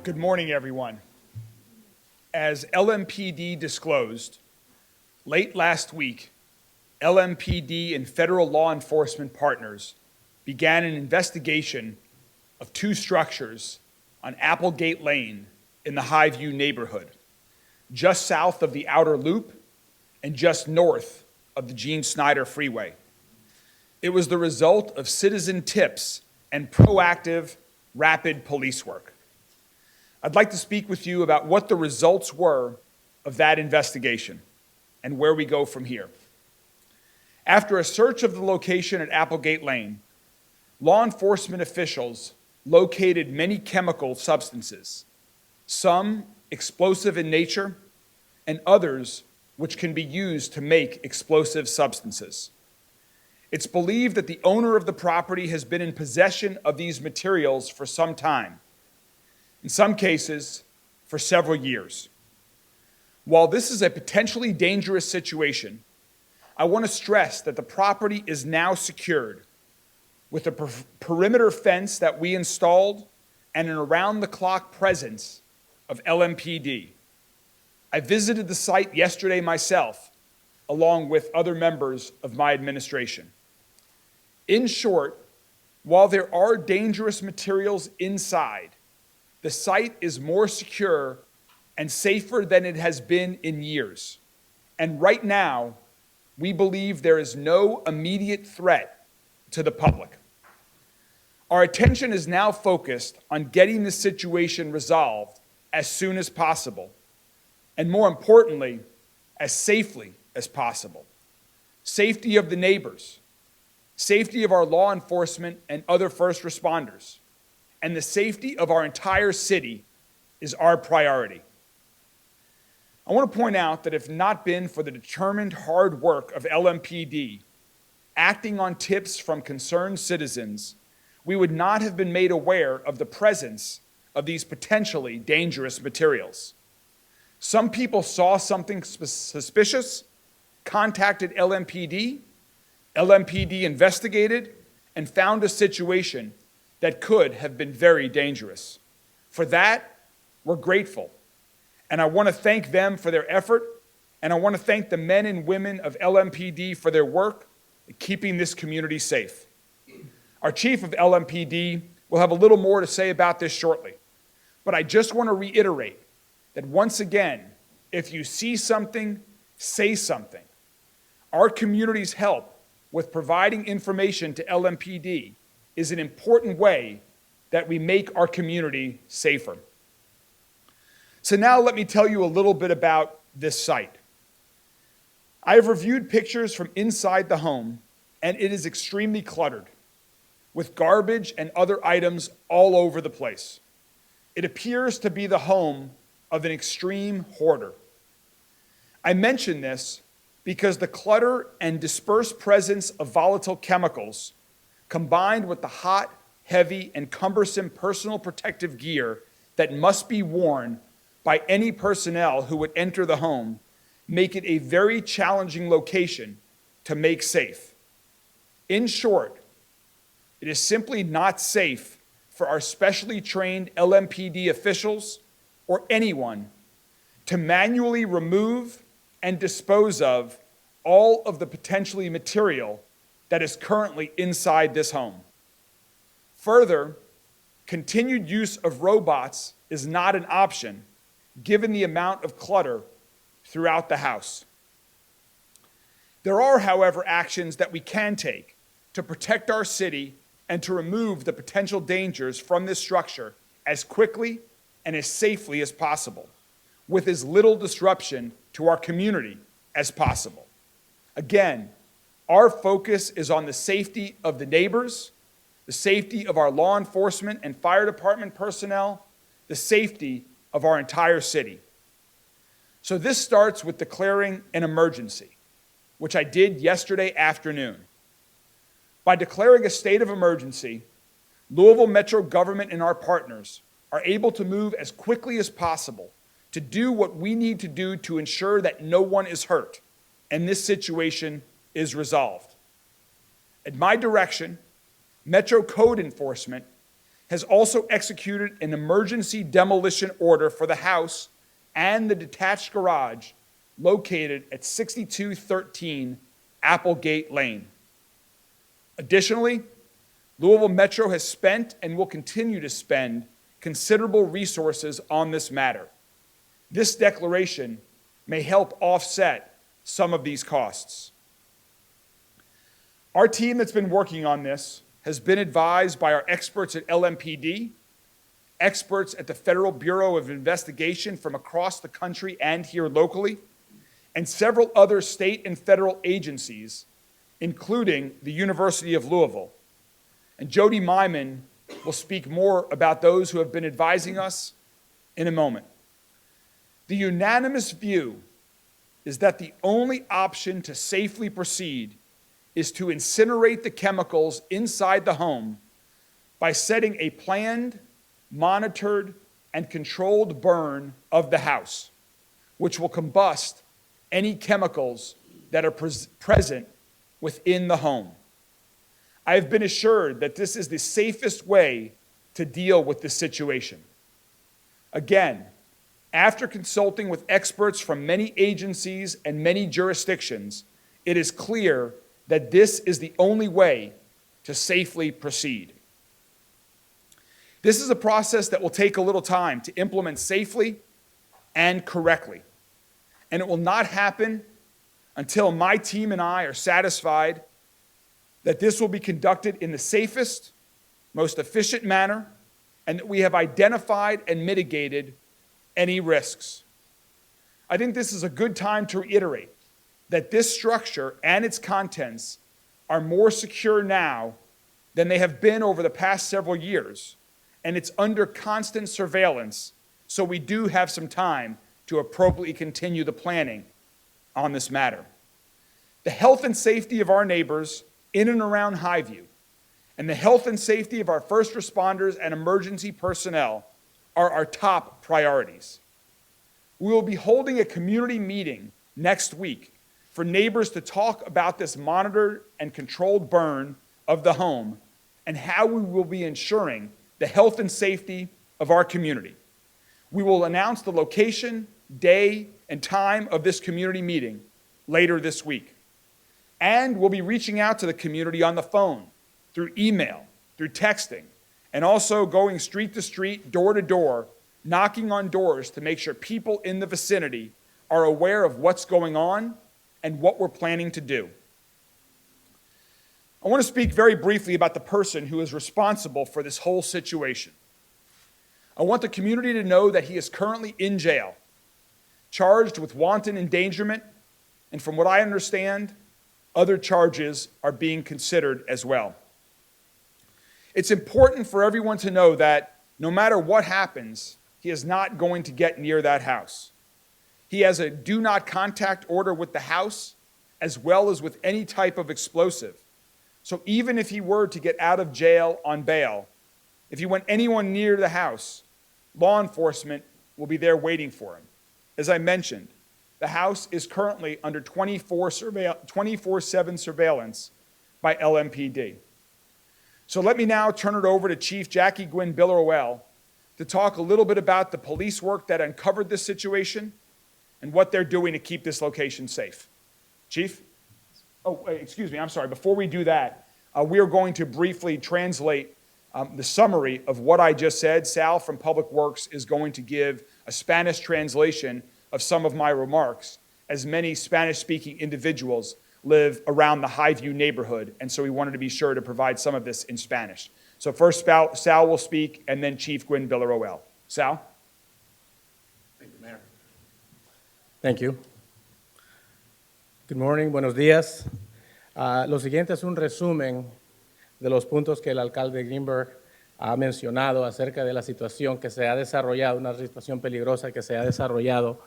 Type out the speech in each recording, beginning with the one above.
Good morning, everyone. As LMPD disclosed, late last week, LMPD and federal law enforcement partners began an investigation of two structures on Applegate Lane in the Highview neighborhood, just south of the Outer Loop and just north of the Gene Snyder Freeway. It was the result of citizen tips and proactive, rapid police work. I'd like to speak with you about what the results were of that investigation and where we go from here. After a search of the location at Applegate Lane, law enforcement officials located many chemical substances, some explosive in nature, and others which can be used to make explosive substances. It's believed that the owner of the property has been in possession of these materials for some time, in some cases, for several years. While this is a potentially dangerous situation, I want to stress that the property is now secured with a perimeter fence that we installed and an around-the-clock presence of LMPD. I visited the site yesterday myself, along with other members of my administration. In short, while there are dangerous materials inside, the site is more secure and safer than it has been in years. And right now, we believe there is no immediate threat to the public. Our attention is now focused on getting the situation resolved as soon as possible, and more importantly, as safely as possible. Safety of the neighbors, safety of our law enforcement and other first responders, and the safety of our entire city is our priority. I want to point out that if not been for the determined hard work of LMPD, acting on tips from concerned citizens, we would not have been made aware of the presence of these potentially dangerous materials. Some people saw something suspicious, contacted LMPD, LMPD investigated, and found a situation that could have been very dangerous. For that, we're grateful. And I want to thank them for their effort, and I want to thank the men and women of LMPD for their work in keeping this community safe. Our chief of LMPD will have a little more to say about this shortly, but I just want to reiterate that once again, if you see something, say something. Our community's help with providing information to LMPD is an important way that we make our community safer. So now let me tell you a little bit about this site. I have reviewed pictures from inside the home, and it is extremely cluttered, with garbage and other items all over the place. It appears to be the home of an extreme hoarder. I mention this because the clutter and dispersed presence of volatile chemicals, combined with the hot, heavy, and cumbersome personal protective gear that must be worn by any personnel who would enter the home, make it a very challenging location to make safe. In short, it is simply not safe for our specially trained LMPD officials or anyone to manually remove and dispose of all of the potentially material that is currently inside this home. Further, continued use of robots is not an option given the amount of clutter throughout the house. There are, however, actions that we can take to protect our city and to remove the potential dangers from this structure as quickly and as safely as possible, with as little disruption to our community as possible. Again, our focus is on the safety of the neighbors, the safety of our law enforcement and fire department personnel, the safety of our entire city. So this starts with declaring an emergency, which I did yesterday afternoon. By declaring a state of emergency, Louisville Metro government and our partners are able to move as quickly as possible to do what we need to do to ensure that no one is hurt and this situation is resolved. At my direction, Metro Code Enforcement has also executed an emergency demolition order for the house and the detached garage located at 6213 Applegate Lane. Additionally, Louisville Metro has spent and will continue to spend considerable resources on this matter. This declaration may help offset some of these costs. Our team that's been working on this has been advised by our experts at LMPD, experts at the Federal Bureau of Investigation from across the country and here locally, and several other state and federal agencies, including the University of Louisville. And Jody Myman will speak more about those who have been advising us in a moment. The unanimous view is that the only option to safely proceed is to incinerate the chemicals inside the home by setting a planned, monitored, and controlled burn of the house, which will combust any chemicals that are present within the home. I have been assured that this is the safest way to deal with this situation. Again, after consulting with experts from many agencies and many jurisdictions, it is clear that this is the only way to safely proceed. This is a process that will take a little time to implement safely and correctly. And it will not happen until my team and I are satisfied that this will be conducted in the safest, most efficient manner, and that we have identified and mitigated any risks. I think this is a good time to reiterate that this structure and its contents are more secure now than they have been over the past several years, and it's under constant surveillance, so we do have some time to appropriately continue the planning on this matter. The health and safety of our neighbors in and around Highview, and the health and safety of our first responders and emergency personnel are our top priorities. We will be holding a community meeting next week for neighbors to talk about this monitored and controlled burn of the home and how we will be ensuring the health and safety of our community. We will announce the location, day, and time of this community meeting later this week. And we'll be reaching out to the community on the phone, through email, through texting, and also going street to street, door to door, knocking on doors to make sure people in the vicinity are aware of what's going on and what we're planning to do. I want to speak very briefly about the person who is responsible for this whole situation. I want the community to know that he is currently in jail, charged with wanton endangerment, and from what I understand, other charges are being considered as well. It's important for everyone to know that no matter what happens, he is not going to get near that house. He has a do not contact order with the house, as well as with any type of explosive. So even if he were to get out of jail on bail, if he went anyone near the house, law enforcement will be there waiting for him. As I mentioned, the house is currently under 24/7 surveillance by LMPD. So let me now turn it over to Chief Jackie Gwynn Billerowell to talk a little bit about the police work that uncovered this situation and what they're doing to keep this location safe. Chief? Oh, excuse me, I'm sorry. Before we do that, we are going to briefly translate the summary of what I just said. Sal from Public Works is going to give a Spanish translation of some of my remarks, as many Spanish-speaking individuals live around the Highview neighborhood, and so we wanted to be sure to provide some of this in Spanish. So first, Sal will speak, and then Chief Gwynn Billerowell. Sal? Thank you, Mayor. Thank you. Good morning, buenos días. Lo siguiente es un resumen de los puntos que el alcalde Greenberg ha mencionado acerca de la situación que se ha desarrollado, una situación peligrosa que se ha desarrollado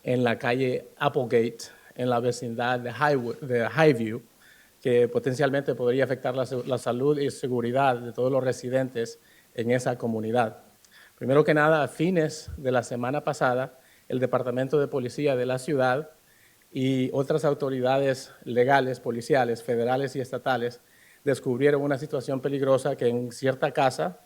en la calle Applegate, en la vecindad de Highview, que potencialmente podría afectar la salud y seguridad de todos los residentes en esa comunidad. Primero que nada, a fines de la semana pasada, el Departamento de Policía de la ciudad y otras autoridades legales, policiales, federales y estatales descubrieron una situación peligrosa que en cierta casa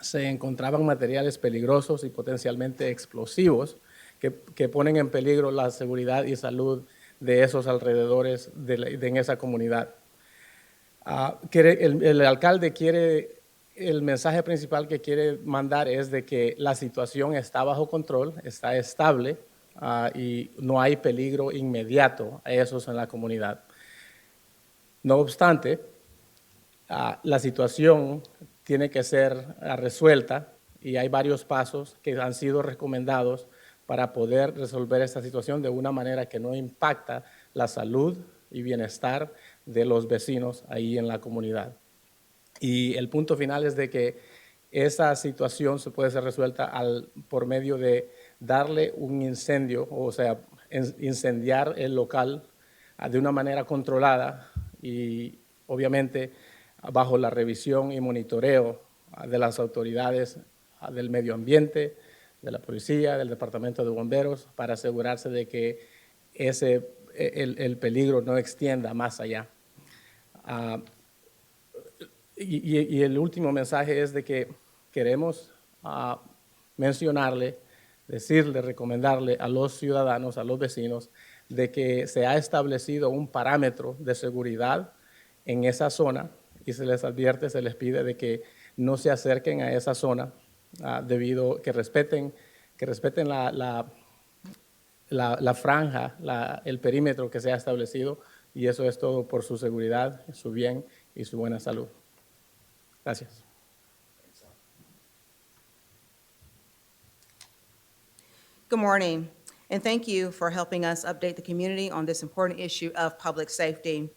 se encontraban materiales peligrosos y potencialmente explosivos que ponen en peligro la seguridad y salud de esos alrededores en esa comunidad. El alcalde el mensaje principal que quiere mandar es de que la situación está bajo control, está estable y no hay peligro inmediato a esos en la comunidad. No obstante, la situación tiene que ser resuelta y hay varios pasos que han sido recomendados para poder resolver esta situación de una manera que no impacta la salud y bienestar de los vecinos ahí en la comunidad. Y el punto final es de que esa situación se puede ser resuelta por medio de darle un incendio, o sea, incendiar el local de una manera controlada y obviamente bajo la revisión y monitoreo de las autoridades del medio ambiente, de la policía, del departamento de bomberos, para asegurarse de que el peligro no extienda más allá. Y el último mensaje es de que queremos mencionarle, decirle, recomendarle a los ciudadanos, a los vecinos, de que se ha establecido un parámetro de seguridad en esa zona y se les advierte, se les pide de que no se acerquen a esa zona debido que respeten la franja, el perímetro que se ha establecido, y eso es todo por su seguridad, su bien y su buena salud. Gracias. Good morning, and thank you for helping us update the community on this important issue of public safety.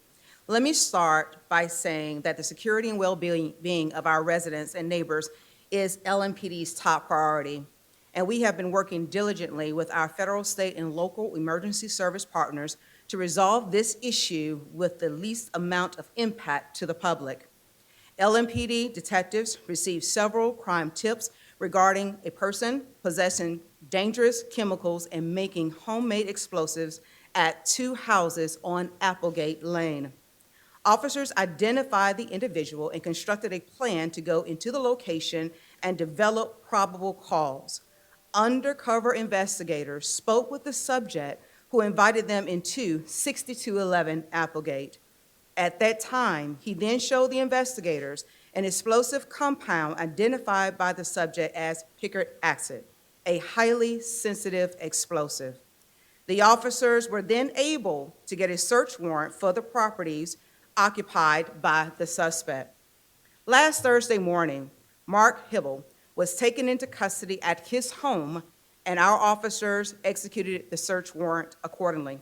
Let me start by saying that the security and well-being of our residents and neighbors is LMPD's top priority, and we have been working diligently with our federal, state, and local emergency service partners to resolve this issue with the least amount of impact to the public. LMPD detectives received several crime tips regarding a person possessing dangerous chemicals and making homemade explosives at 2 houses on Applegate Lane. Officers identified the individual and constructed a plan to go into the location and develop probable cause. Undercover investigators spoke with the subject, who invited them into 6211 Applegate. At that time, he then showed the investigators an explosive compound identified by the subject as picric acid, a highly sensitive explosive. The officers were then able to get a search warrant for the properties occupied by the suspect. Last Thursday morning, Mark Hibble was taken into custody at his home, and our officers executed the search warrant accordingly.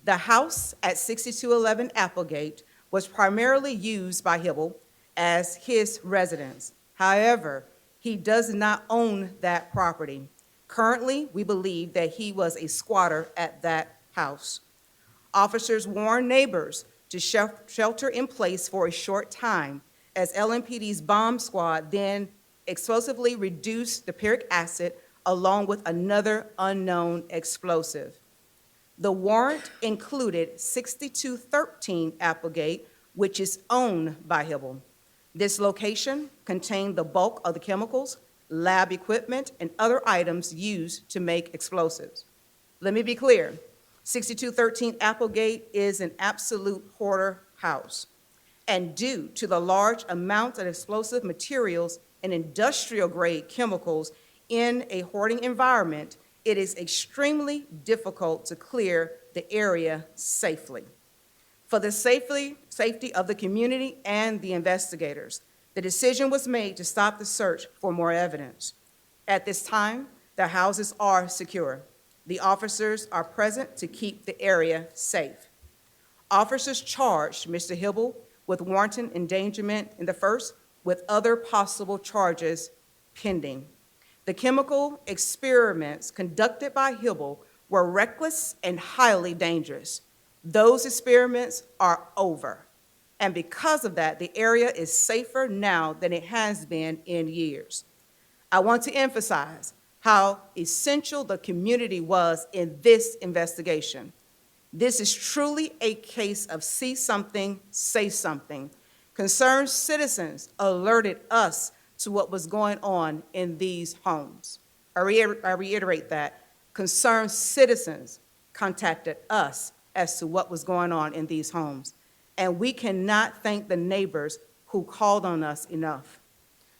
The house at 6211 Applegate was primarily used by Hibble as his residence. However, he does not own that property. Currently, we believe that he was a squatter at that house. Officers warned neighbors to shelter in place for a short time, as LMPD's bomb squad then explosively reduced the picric acid along with another unknown explosive. The warrant included 6213 Applegate, which is owned by Hibble. This location contained the bulk of the chemicals, lab equipment, and other items used to make explosives. Let me be clear, 6213 Applegate is an absolute hoarder house. And due to the large amount of explosive materials and industrial-grade chemicals in a hoarding environment, it is extremely difficult to clear the area safely. For the safety of the community and the investigators, the decision was made to stop the search for more evidence. At this time, the houses are secure. The officers are present to keep the area safe. Officers charged Mr. Hibble with wanton endangerment in the first, with other possible charges pending. The chemical experiments conducted by Hibble were reckless and highly dangerous. Those experiments are over. And because of that, the area is safer now than it has been in years. I want to emphasize how essential the community was in this investigation. This is truly a case of see something, say something. Concerned citizens alerted us to what was going on in these homes. I reiterate that. Concerned citizens contacted us as to what was going on in these homes. And we cannot thank the neighbors who called on us enough.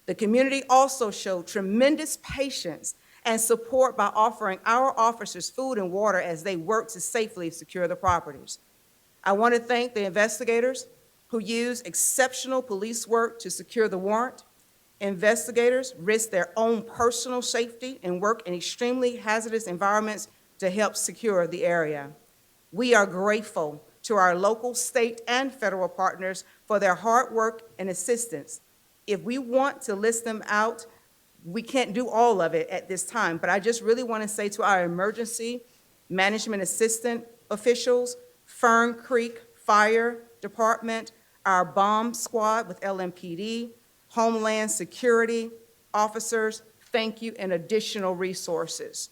The community also showed tremendous patience and support by offering our officers food and water as they worked to safely secure the properties. I want to thank the investigators who used exceptional police work to secure the warrant. Investigators risked their own personal safety and work in extremely hazardous environments to help secure the area. We are grateful to our local, state, and federal partners for their hard work and assistance. If we want to list them out, we can't do all of it at this time, but I just really want to say to our emergency management assistant officials, Fern Creek Fire Department, our bomb squad with LMPD, Homeland Security officers, thank you, and additional resources.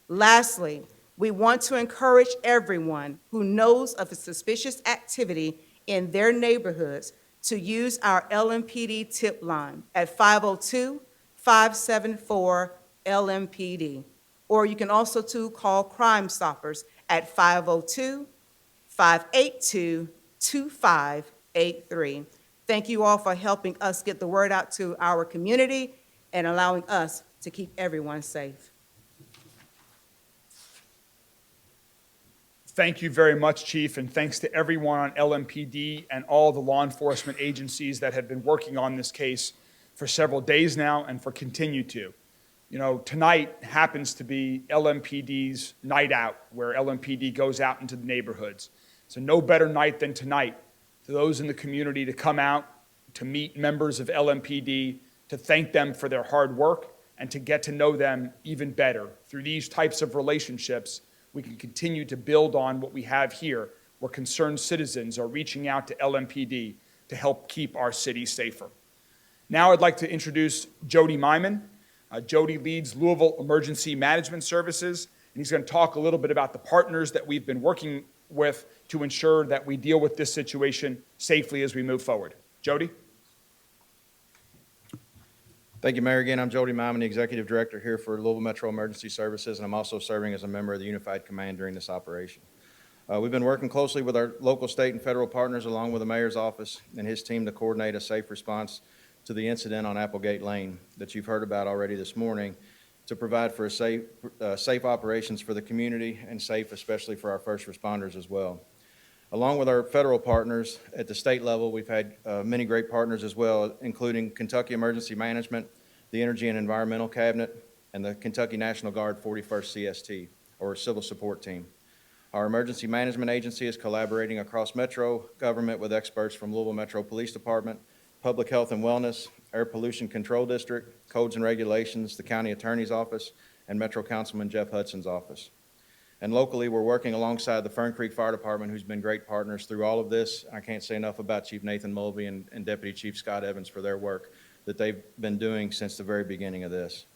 Lastly, we want to encourage everyone who knows of a suspicious activity in their neighborhoods to use our LMPD tip line at 502-574-LMPD. Or you can also call Crime Stoppers at 502-582-2583. Thank you all for helping us get the word out to our community and allowing us to keep everyone safe. Thank you very much, Chief, and thanks to everyone on LMPD and all the law enforcement agencies that have been working on this case for several days now and for continue to. You know, tonight happens to be LMPD's night out, where LMPD goes out into the neighborhoods. So no better night than tonight to those in the community to come out, to meet members of LMPD, to thank them for their hard work, and to get to know them even better. Through these types of relationships, we can continue to build on what we have here, where concerned citizens are reaching out to LMPD to help keep our city safer. Now I'd like to introduce Jody Myman. Jody leads Louisville Emergency Management Services, and he's going to talk a little bit about the partners that we've been working with to ensure that we deal with this situation safely as we move forward. Jody? Thank you, Mayor. Again, I'm Jody Myman, the Executive Director here for Louisville Metro Emergency Services, and I'm also serving as a member of the Unified Command during this operation. We've been working closely with our local, state, and federal partners, along with the Mayor's office and his team, to coordinate a safe response to the incident on Applegate Lane that you've heard about already this morning, to provide for safe operations for the community and safe especially for our first responders as well. Along with our federal partners at the state level, we've had many great partners as well, including Kentucky Emergency Management, the Energy and Environmental Cabinet, and the Kentucky National Guard 41st CST, or Civil Support Team. Our Emergency Management Agency is collaborating across Metro government with experts from Louisville Metro Police Department, Public Health and Wellness, Air Pollution Control District, Codes and Regulations, the County Attorney's Office, and Metro Councilman Jeff Hudson's office. And locally, we're working alongside the Fern Creek Fire Department, who's been great partners through all of this. I can't say enough about Chief Nathan Mulvey and Deputy Chief Scott Evans for their work that they've been doing since the very beginning of this.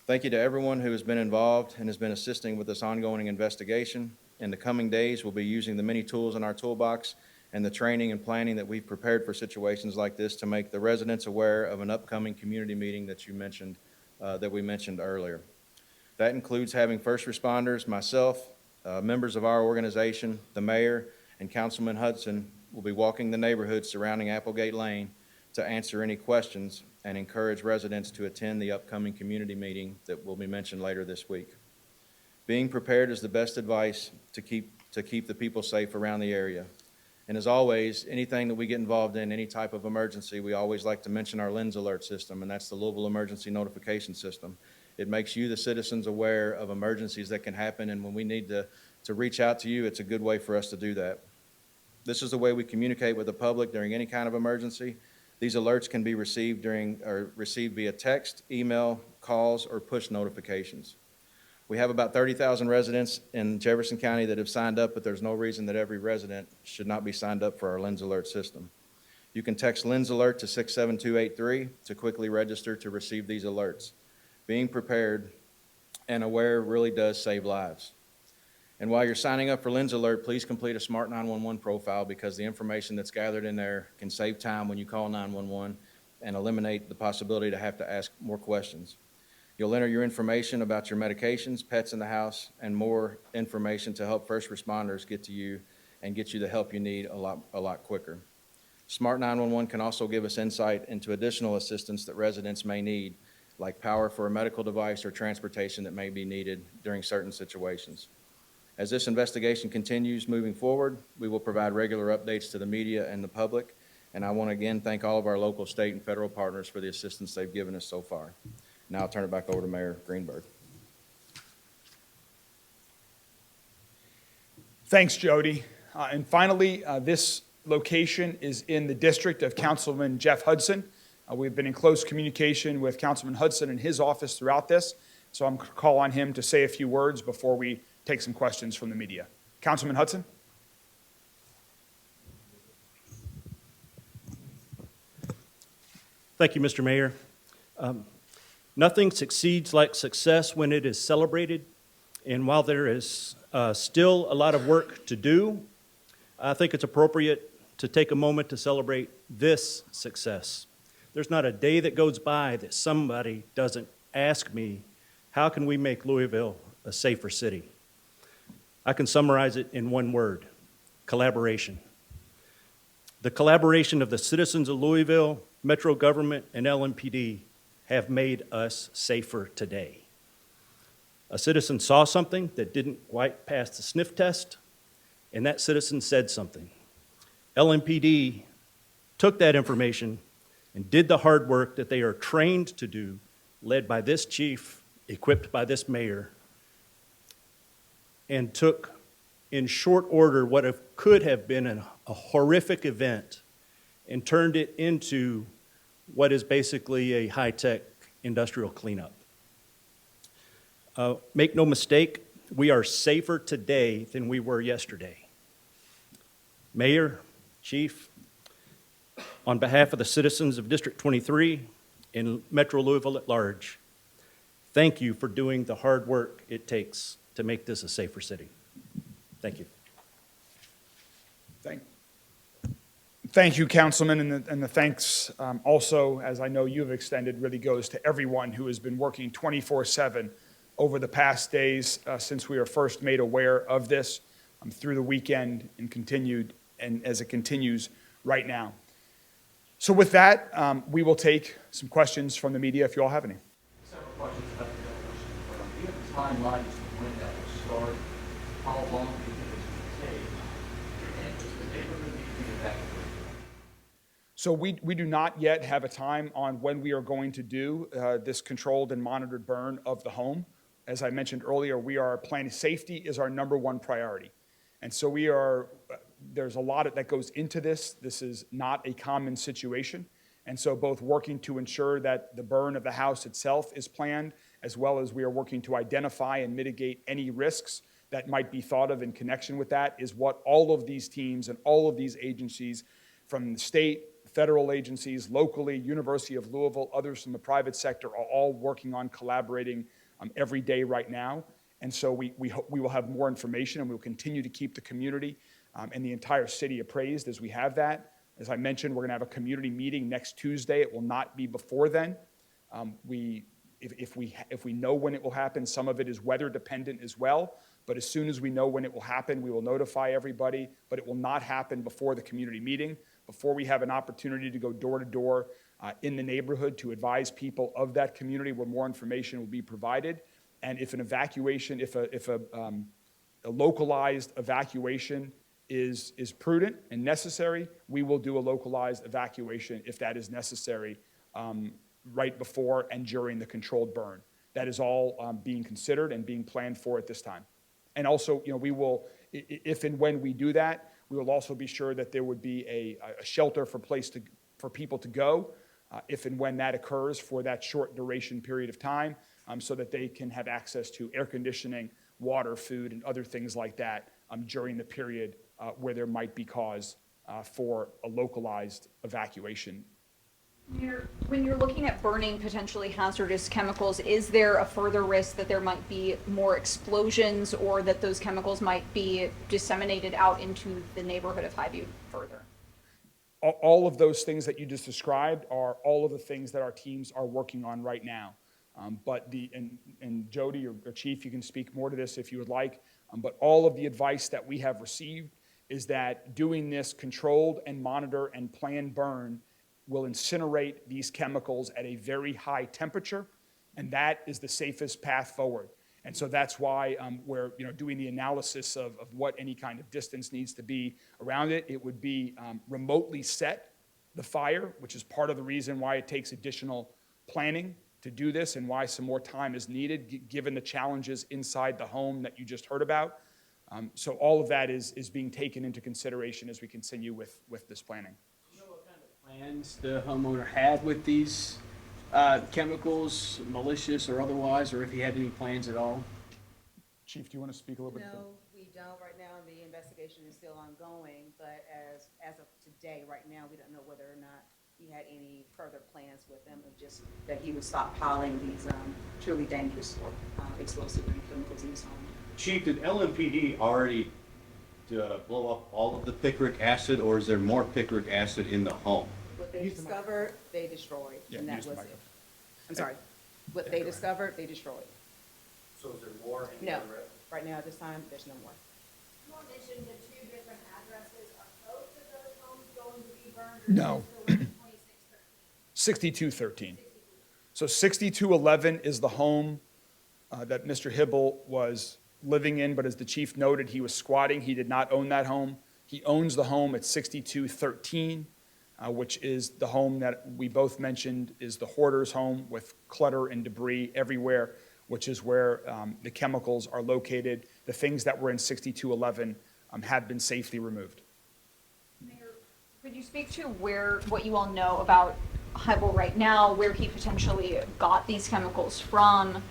Thank you to everyone who has been involved and has been assisting with this ongoing investigation. In the coming days, we'll be using the many tools in our toolbox and the training and planning that we've prepared for situations like this to make the residents aware of an upcoming community meeting that you mentioned, that we mentioned earlier. That includes having first responders, myself, members of our organization, the mayor, and Councilman Hudson will be walking the neighborhood surrounding Applegate Lane to answer any questions and encourage residents to attend the upcoming community meeting that will be mentioned later this week. Being prepared is the best advice to keep the people safe around the area. And as always, anything that we get involved in, any type of emergency, we always like to mention our LENS alert system, and that's the Louisville Emergency Notification System. It makes you, the citizens, aware of emergencies that can happen, and when we need to reach out to you, it's a good way for us to do that. This is the way we communicate with the public during any kind of emergency. These alerts can be received via text, email, calls, or push notifications. We have about 30,000 residents in Jefferson County that have signed up, but there's no reason that every resident should not be signed up for our LENS alert system. You can text LENS alert to 67283 to quickly register to receive these alerts. Being prepared and aware really does save lives. And while you're signing up for LENS alert, please complete a Smart 911 profile, because the information that's gathered in there can save time when you call 911 and eliminate the possibility to have to ask more questions. You'll enter your information about your medications, pets in the house, and more information to help first responders get to you and get you the help you need a lot quicker. Smart 911 can also give us insight into additional assistance that residents may need, like power for a medical device or transportation that may be needed during certain situations. As this investigation continues moving forward, we will provide regular updates to the media and the public, and I want to again thank all of our local, state, and federal partners for the assistance they've given us so far. Now I'll turn it back over to Mayor Greenberg. Thanks, Jody. And finally, this location is in the district of Councilman Jeff Hudson. We've been in close communication with Councilman Hudson and his office throughout this, so I'm going to call on him to say a few words before we take some questions from the media. Councilman Hudson? Thank you, Mr. Mayor. Nothing succeeds like success when it is celebrated, and while there is still a lot of work to do, I think it's appropriate to take a moment to celebrate this success. There's not a day that goes by that somebody doesn't ask me, how can we make Louisville a safer city? I can summarize it in one word: collaboration. The collaboration of the citizens of Louisville, Metro government, and LMPD have made us safer today. A citizen saw something that didn't quite pass the sniff test, and that citizen said something. LMPD took that information and did the hard work that they are trained to do, led by this chief, equipped by this mayor, and took in short order what could have been a horrific event and turned it into what is basically a high-tech industrial cleanup. Make no mistake, we are safer today than we were yesterday. Mayor, Chief, on behalf of the citizens of District 23 and Metro Louisville at large, thank you for doing the hard work it takes to make this a safer city. Thank you. Thank you, Councilman, and the thanks also, as I know you've extended, really goes to everyone who has been working 24/7 over the past days since we were first made aware of this through the weekend and continued, and as it continues right now. So with that, we will take some questions from the media if you all have any. Several questions about the demolition. Do you have a timeline as to when that will start? How long do you think it's going to take? And does the neighborhood need to be evacuated? So we do not yet have a time on when we are going to do this controlled and monitored burn of the home. As I mentioned earlier, we are planning, safety is our #1 priority. And so there's a lot that goes into this. This is not a common situation. And so both working to ensure that the burn of the house itself is planned, as well as we are working to identify and mitigate any risks that might be thought of in connection with that, is what all of these teams and all of these agencies from the state, federal agencies, locally, University of Louisville, others from the private sector are all working on, collaborating every day right now. And so we will have more information, and we'll continue to keep the community and the entire city appraised as we have that. As I mentioned, we're going to have a community meeting next Tuesday. It will not be before then. If we know when it will happen, some of it is weather dependent as well. But as soon as we know when it will happen, we will notify everybody. But it will not happen before the community meeting, before we have an opportunity to go door to door in the neighborhood to advise people of that community where more information will be provided. And if an evacuation, if a localized evacuation is prudent and necessary, we will do a localized evacuation if that is necessary right before and during the controlled burn. That is all being considered and being planned for at this time. And also, we will, if and when we do that, we will also be sure that there would be a shelter for people to go if and when that occurs for that short duration period of time, so that they can have access to air conditioning, water, food, and other things like that during the period where there might be cause for a localized evacuation. When you're looking at burning potentially hazardous chemicals, is there a further risk that there might be more explosions or that those chemicals might be disseminated out into the neighborhood of Highview further? All of those things that you just described are all of the things that our teams are working on right now. And Jody or Chief, you can speak more to this if you would like, but all of the advice that we have received is that doing this controlled and monitor and planned burn will incinerate these chemicals at a very high temperature, and that is the safest path forward. And so that's why we're doing the analysis of what any kind of distance needs to be around it. It would be remotely set the fire, which is part of the reason why it takes additional planning to do this and why some more time is needed, given the challenges inside the home that you just heard about. So all of that is being taken into consideration as we continue with this planning. Do you know what kind of plans the homeowner had with these chemicals, malicious or otherwise, or if he had any plans at all? Chief, do you want to speak a little bit? No, we don't right now. The investigation is still ongoing, but as of today, right now, we don't know whether or not he had any further plans with them, or just that he would stop piling these truly dangerous explosive chemicals in his home. Chief, did LMPD already blow up all of the picric acid, or is there more picric acid in the home? What they discovered, they destroyed, Yeah, and that use the was it. microphone. I'm sorry. What they discovered, they destroyed. So is there more? No, right now at this time, there's no more. You all mentioned the two different addresses. Are both of those homes going to be burned? No. Or just the one at 2613? 6213. So 6211 is the home that Mr. Hibble was living in, but as the chief noted, he was squatting. He did not own that home. He owns the home at 6213, which is the home that we both mentioned is the hoarder's home with clutter and debris everywhere, which is where the chemicals are located. The things that were in 6211 have been safely removed. Mayor, could you speak to what you all know about Hybel right now, where he potentially got these chemicals from?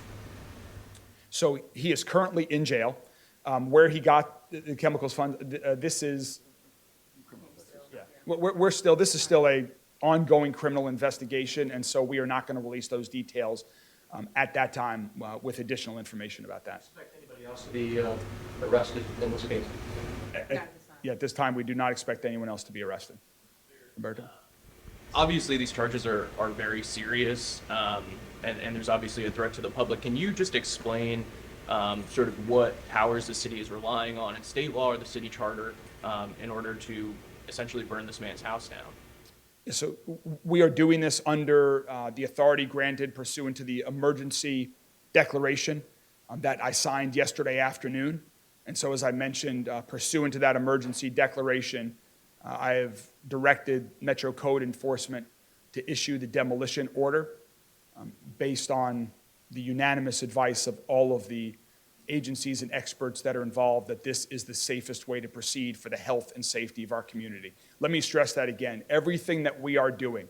So he is currently in jail. Where he got the chemicals from, this is, yeah, this is still a ongoing criminal investigation, and so we are not going to release those details at that time with additional information about that. Expect anybody else to be arrested in this case? Not at this time. Yeah, at this time, we do not expect anyone else to be arrested. Roberto? Obviously, these charges are very serious, and there's obviously a threat to the public. Can you just explain sort of what powers the city is relying on in state law or the city charter in order to essentially burn this man's house down? So we are doing this under the authority granted pursuant to the emergency declaration that I signed yesterday afternoon. And so as I mentioned, pursuant to that emergency declaration, I have directed Metro Code Enforcement to issue the demolition order based on the unanimous advice of all of the agencies and experts that are involved that this is the safest way to proceed for the health and safety of our community. Let me stress that again. Everything that we are doing,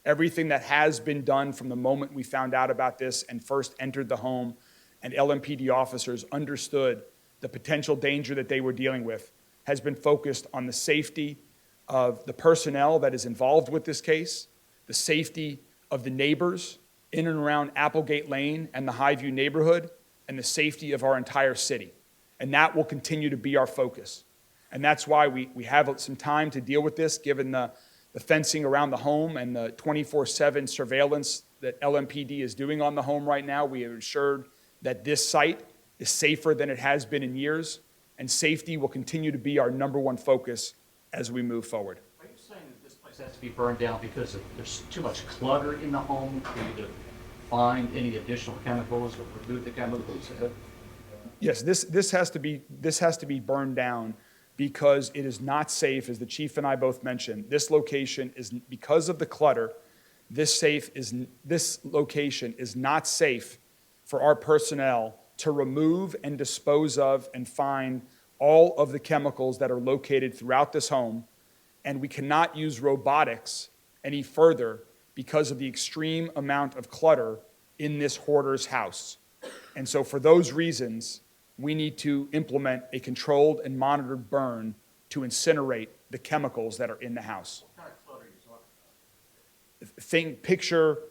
everything that has been done from the moment we found out about this and first entered the home and LMPD officers understood the potential danger that they were dealing with, has been focused on the safety of the personnel that is involved with this case, the safety of the neighbors in and around Applegate Lane and the Highview neighborhood, and the safety of our entire city. And that will continue to be our focus. And that's why we have some time to deal with this, given the fencing around the home and the 24/7 surveillance that LMPD is doing on the home right now. We have ensured that this site is safer than it has been in years, and safety will continue to be our #1 focus as we move forward. Are you saying that this place has to be burned down because there's too much clutter in the home for you to find any additional chemicals or remove the chemicals? Yes, this has to be burned down because it is not safe, as the chief and I both mentioned. This location is, because of the clutter, this location is not safe for our personnel to remove and dispose of and find all of the chemicals that are located throughout this home. And we cannot use robotics any further because of the extreme amount of clutter in this hoarder's house. And so for those reasons, we need to implement a controlled and monitored burn to incinerate the chemicals that are in the house. What kind of clutter are you talking about? Picture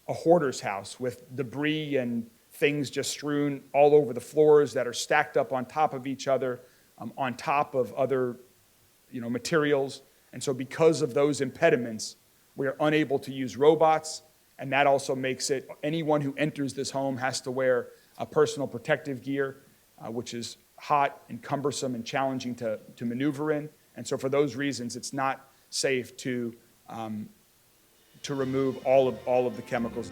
a hoarder's house with debris and things just strewn all over the floors that are stacked up on top of each other, on top of other materials. And so because of those impediments, we are unable to use robots, and that also makes it, anyone who enters this home has to wear a personal protective gear, which is hot and cumbersome and challenging to maneuver in. And so for those reasons, it's not safe to remove all of the chemicals.